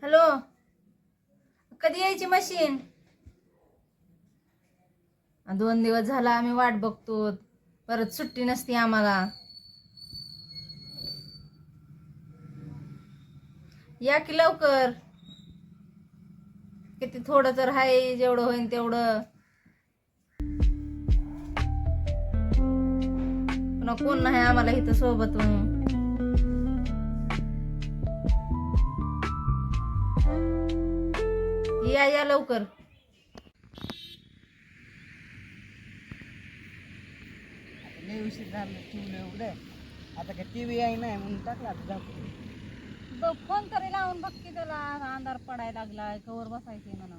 Hello, कधी यायची machine? 2 दिवस झाला आम्ही वाट बघतो, परत सुट्टी नसती आम्हाला. या की लवकर. किती थोडं तर आहे, जेवढं होईल तेवढं. पुन्हा कोण नाही आम्हाला इथं सोबत. या या लवकर. लय उशीर झालं ठेवलं एवढं. आता काय टीव्ही आहे नाही म्हणून टाकला फोन तरी लावून बघ की, त्याला अंधार पडायला लागलाय, कवर बसायचंय म्हणा.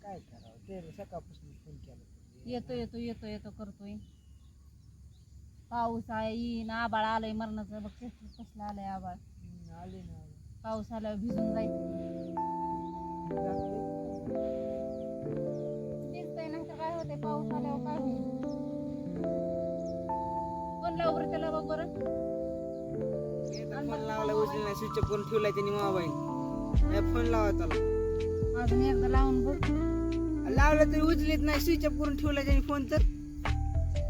काय करावं ते सकाळपासून फोन केला. येतो येतो येतो येतो करतोय. पाऊस आहे, येईन. आबाळ आलंय मरणाचं. बघ कसलं आलंय आबाळ. आले ना पाऊस आल्यावर भिजून जायचं. भिजतंय नंतर काय होते, पाऊस आल्यावर काय होईल. फोन लाव बरं त्याला, बघ बरं. फोन लावला उचल नाही, स्विच ऑफ करून ठेवलाय त्यांनी मोबाईल. फोन लावा त्याला, अजून एकदा लावून बघ. लावलं तरी उचलीत नाही, स्विच ऑफ करून ठेवलाय त्यांनी फोन. तर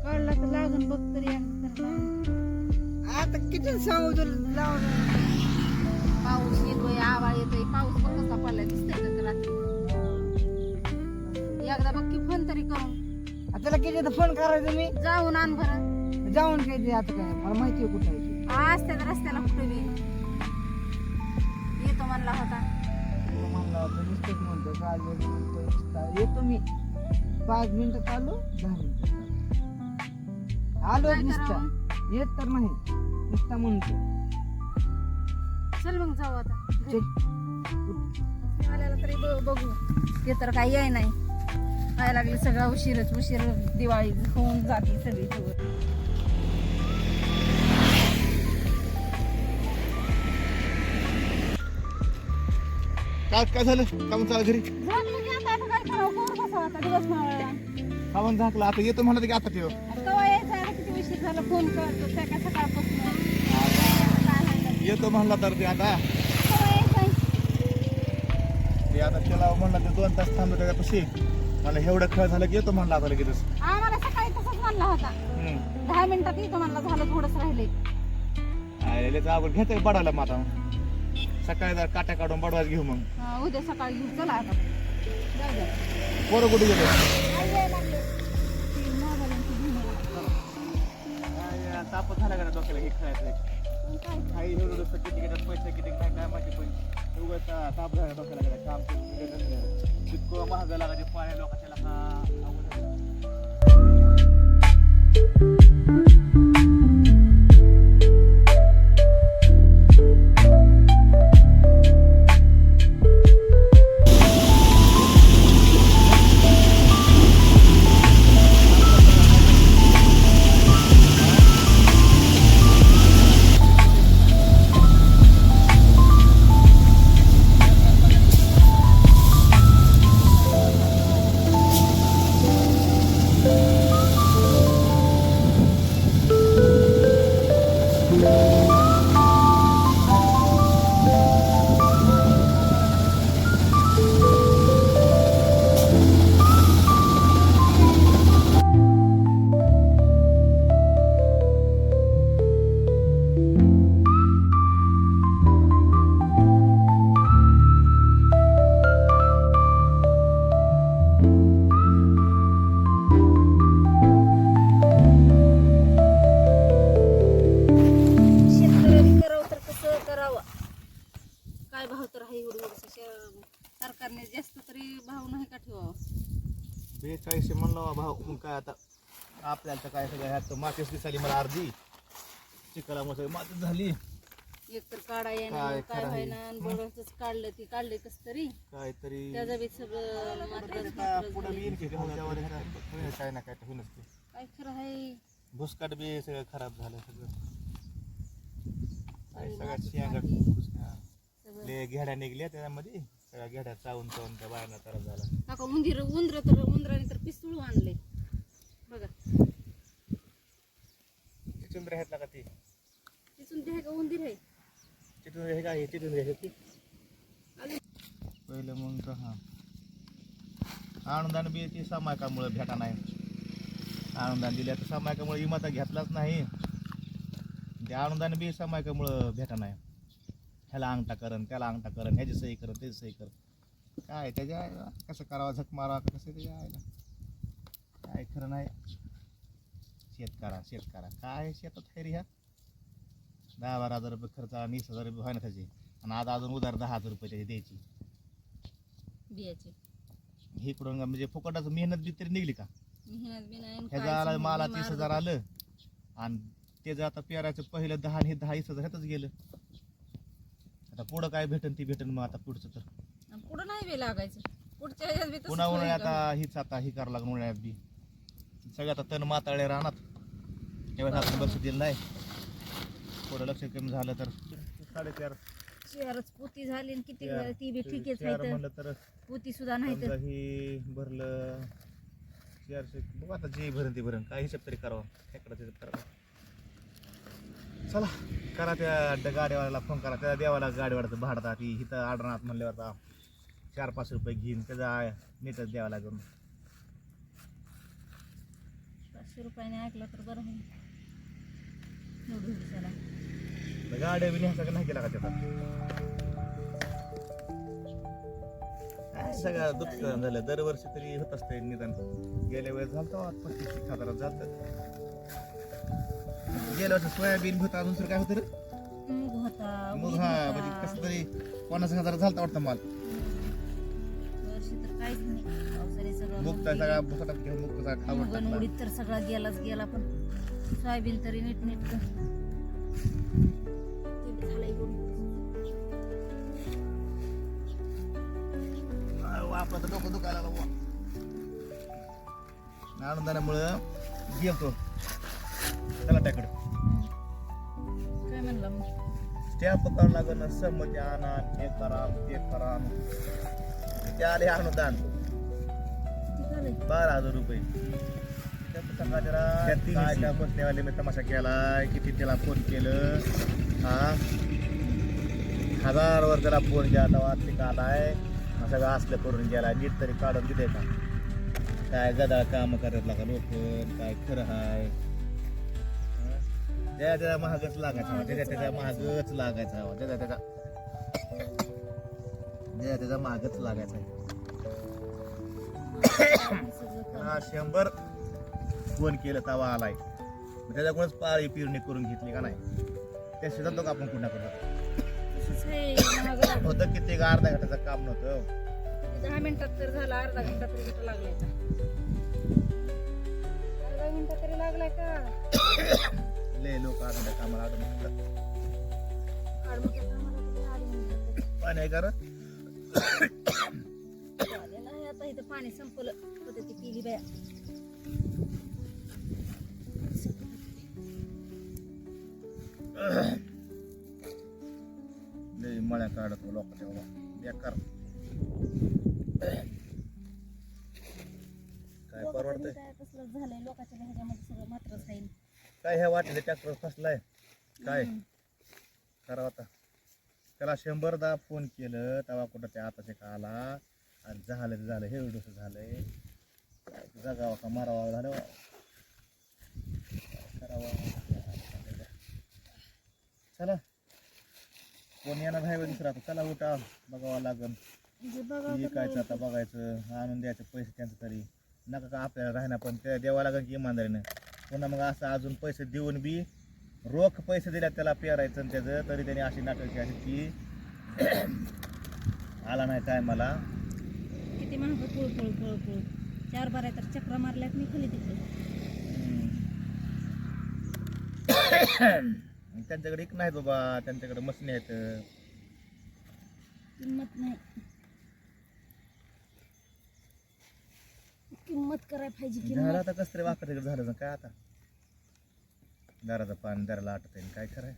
काढला तर लागून बघ तरी. आता किती सांगू तुला लावलं. पाऊस येतोय, आवाळ येतोय. पाऊस बघ कसा पडलाय, दिसतंय का रात्री. एकदा बघ की फोन तरी करून. त्याला किती फोन करायचा मी जाऊन आण बरं. जाऊन काय आता काय मला माहिती आहे कुठे आहे. असत्यात रस्त्याला कुठे बी. येतो म्हणला होता. म्हणला होता नुसतंच म्हणतो काल म्हणतो येतो मी. 5 मिनिटं चालू, 10 मिनिटं आलो. नुसता येत तर नाही, नुसता म्हणतो. चल मग जाऊ आता. चल आल्याला तरी बघू. ते तर काही आहे नाही. काय लागले सगळा उशीर दिवाळी होऊन जाते सगळी. काय झालं? काम चालू घरी दिवस मावळला. सामान झाकलं. आता येतो म्हणत की आता ठेव. कवा यायचा, किती उशीर झाला. फोन करतो त्या काय सकाळपासून. येतो म्हणला तर ते आता कवा यायचा. ते आता त्याला म्हणलं ते 2 तास थांबलो त्याच्यापाशी. मला एवढं खेळ झालं की येतो म्हणला आता लगेच. आम्हाला सकाळी तसंच म्हणला होता. 10 मिनिटात येतो म्हणला. झालं थोडंच राहिले. आपण घेतोय बडवायला मग आता. सकाळी जर काट्या काढून बडवायला घेऊ मग. उद्या सकाळी घेऊ. चला आता जाऊ द्या. पोरं कुठे गेले? तापच झाला का डोक्याला हे खेळायचं. काही एवढं किती घेतात पैसे किती काय काय माहिती, पण उगाच ताप झाला डोक्याला गेला. काम जितकं महाग लागायचे पाण्या लोकांच्या काय भाव तर आहे एवढं. सरकारने जास्त तरी भाव नाही का ठेवावा. 42 म्हणलं भाऊ. मग काय आता आपल्याला तर काय सगळं ह्यात मातीच दिसाली मला अर्धी. चिखला मग मातीच झाली. एक तर काढा येणार काय व्हायना. बरंच काढलं ती काढले कस तरी काहीतरी त्याचं बी सगळं पुढे येईल की काय ना काय होईनच ते. काय खरं आहे. भुसकाट बी सगळं खराब झालं सगळं. सगळ्यात घेड्या निघल्या त्याच्यामध्ये. सगळ्या घेड्या चावून चावून त्या बायांना त्रास झाला. का उंदराने तर पिस्तूळ आणले बघा. चिचुंद्र आहेत ना का ती? तिथून ते का उंदीर आहे. चिचुंद्र हे काय चिचुंद्र पहिलं मग हा अनुदान बी ती सामायिकामुळे भेटा नाही. अनुदान दिल्या तर सामायिकामुळे इमाचा घेतलाच नाही. ते अनुदान बी सामायिकामुळं भेटा नाही. ह्याला अंगठा करण त्याला अंगठा करण ह्याची सही करण त्याची सही कर. काय त्याच्या आईला कसं करावं झक मारावं का कसं त्याच्या आईला काय खरं नाही. शेतकरा काय शेतात खैरी ह्या 10-12 हजार रुपये खर्च आणि 20,000 रुपये व्हायना त्याचे. आणि आज अजून उधार 10,000 रुपये त्याची द्यायची. बियाचे इकडून म्हणजे फुकटाचं मेहनत बी तरी निघली का. मेहनत बी नाही ह्याचं आलं मला 30,000 आलं आणि त्याचं आता पेरायचं पहिलं 10 आणि हे 10-20,000 ह्यातच गेलं. आता पुढं काय भेटन ती भेटन मग आता पुढचं तर पुढं नाही बी लागायचं. पुढच्या ह्याच्यात बी तसंच पुन्हा होईल उन्हाळ्यात का? आता हीच आता ही करावं लागून उन्हाळ्यात बी सगळं आता तण माताळे राहणार. तेव्हा आपण लक्ष दिलं नाही. थोडं लक्ष कमी झालं तर 4.5 शेअरच पोती झाली आणि किती ती बी ठीकेच आहे तर म्हणलं तर पोती सुद्धा नाही समजा तर ही भरलं 400 बघ आता जे भरण ते भरण काय हिशोब तरी करावं. खेकडा हिशोब करावं. चला करा त्या गाडीवाल्याला फोन करा. त्या देवाला गाडीवाल्याचं भाडं ती इथं आडनात म्हणल्यावर आता 4-5 रुपये घेईन त्याचा नीटच द्यावा लागून. 500 रुपयाने ऐकलं तर बरं होईल. एवढं दिवसाला गाड्या बी न्यायचा का नाही केला का त्याचा काय सगळं दुःख झालं. दरवर्षी तरी होत असते निदान. गेल्या वेळेस झालं 25,000 झालं. गेल्या वर्षी सोयाबीन होता अजून काय होतं रे मूग होता मग उडीद हा होता. म्हणजे कसं तरी 50,000 झालता वाटतं माल. वर्षी तर काहीच नाही. पावसाळी सगळं मूग तर सगळा भुकटात घेऊन मूग कसा खाऊन मूग आणि टाकला. उडीद तर सगळा गेलाच गेला पण सोयाबीन तरी नीट आपलं तर डोकं दुखायला लागलं बुवा. अनुदानामुळं गेलतो त्याला त्याकडे काय म्हणला मग स्टॅम्प करावं लागेल. संमती आणा हे करा ते करा. ते आले अनुदान किती झालंय? 12,000 रुपये. काय बसण्यावाले मी तमाशा केलाय. किती त्याला फोन केलं हा 1000 वर त्याला फोन केला तेव्हा ते आलाय सगळं असलं करून गेला. नीट तरी काढून दिले का काय गदा काम करत लागा लोक काय खरं हाय. त्याच्या महागच लागायचा हवा. त्याच्या महागच लागायचा हवा. त्याच्या महागच लागायचा. हा 100 फोन केलं तवा आलाय. त्याच्याकडूनच पाळी पिरणी करून घेतली का नाही. त्या शेतात आपण कुठं करतो तसंच आहे, महाग होतं किती अर्धा घंट्याचं काम नव्हतं. 10 मिनिटात तर झाला. अर्धा घंटा तरी कुठं लागलाय का? अर्धा घंटा तरी लागलाय का? लय लोक अर्ध्या कामाला आडून आडमुख्यात आम्हाला कुठे आडमुख्यात पाणी आहे का रे? आले नाही. आता इथं पाणी संपलं होतं ती पिली बाया. लय मळ्या काढतो लोकांच्या बेकार. काय परवडतंय काय कसलं झालंय लोकांच्या ह्याच्यामध्ये सगळं मात्रच राहील. काय ह्या वाटेला ट्रॅक्टर फसलाय काय करावं आता. त्याला 100दा फोन केलं तेव्हा कुठं त्या आताचे का आला आणि झालं हे एवढंसं झालंय. जगावं का मारावं झालं करावं. चला कोण येणार आहे दुसरा आता. चला उठा बघावं लागेल. विकायचं आता बघायचं आणून द्यायचं पैसे त्यांचं तरी नका का आपल्याला राहणार. पण त्या द्यावं लागेल की इमानदारीनं. पुन्हा मग असं अजून पैसे देऊन बी रोख पैसे दिल्यात त्याला पेरायचं आणि त्याचं तरी त्यांनी अशी नाटक अशी की आला नाही टायमाला. किती महाग पळ 4 बारा तर चक्र मारल्यात मी खाली तिकडे. त्यांच्याकडे एक नाही बाबा. त्यांच्याकडे मशनी आहेत. किंमत नाही. किंमत करायला पाहिजे. झालं किंमत आता कसं तरी वाकड झालं काय आता. दाराचं पाणी दाराला आटत आहे काय कराय.